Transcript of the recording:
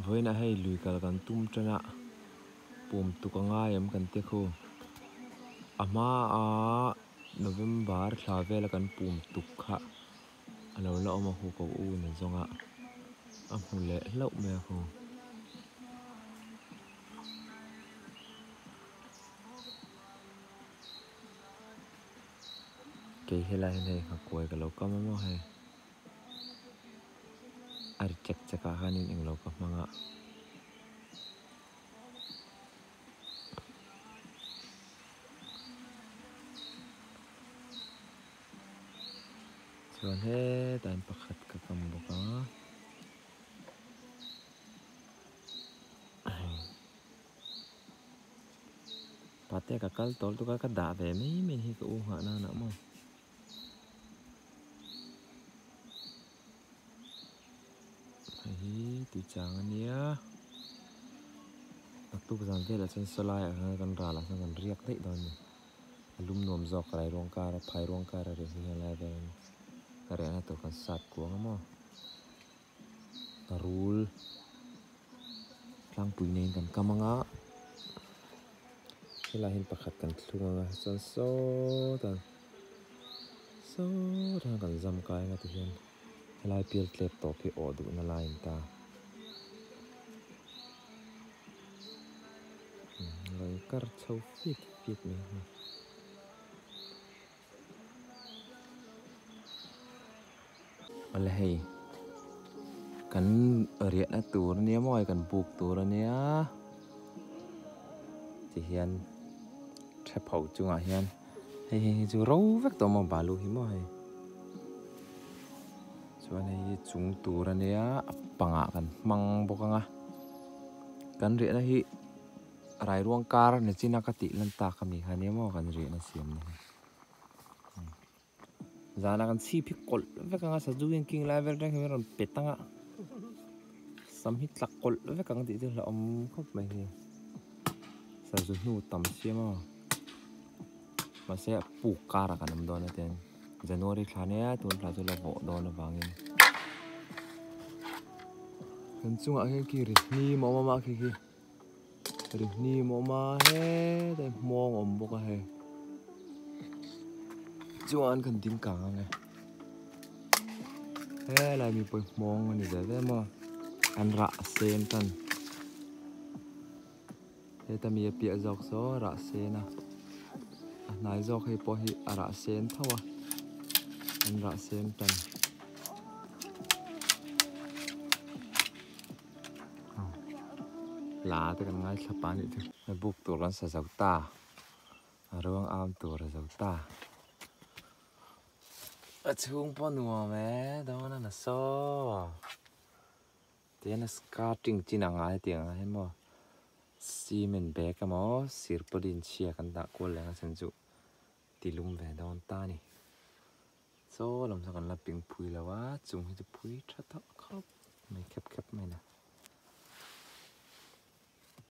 với na hay lùi cả gần tum chân ạ bùm tu có ngay em cần tiếc khô ama November thà về là gần bùm tu khá lâu lâu mà khu cầu u này dòng ạ hù lệ lâu mẹ khô cái hay là này học quay cái lâu có mà hay ar cek cekahan yang lâu có mga Chuan he tan pakhat ka kam boka pate ka kal tol tu ka da ve mai min hi ka u ha na na mo hi ti chang ania tak tu bazan ve la chen solai a kan ra la kan riak dei don ni alum nom zok rai rong ka ra phai rong ka ra re hi la ve ka re na to kan sat ko mo tarul tlang pui nen kan kamanga Hela hin pakhat kan thlunga chuan so tan kan zam kai nga ti hian helai pial tlep to phi o du na lain ta loi kar chho fit me ala hei kan riat na tur nia moi kan buk tur ania ti hian thep ho chunga hian hei chu ro vek to mo balu hi mo hei chuan hei chung tur ania panga kan mang bokanga kan riat na hi rai ruang kar na china ka ti lan ta kam ni khania mo kan riat na siam ni zana kan si phi kol vekanga sa juin king level reng he ron petanga sam hi tlak kol vekang ti la om khop mai hi sa ju nu tam siama ma se pu kara kanam don na ten January thania tun la chu la bo don na wangin kan chunga he ki ri ni mo ma ki ri ni mo ma he te mong om boka he chuan kan ding ka nge he lai mi poi mong ni da ve mo an ra sen tan he ta mi pi azok so ra sena nai zok he po hi ara sen thawa an ra sen tan la te kan ngai thapa ni tu me buk tur lan sa zau ta arong am tur zau ta a chung po nuwa me dona na so Tiana skating china ngai tiang he mo cement bag mo sirpodin chia kan da ko lenga senju tilum ve don ta ni so lam sa kan la ping phui lawa chung hi phui tha ta khop mai khep mai na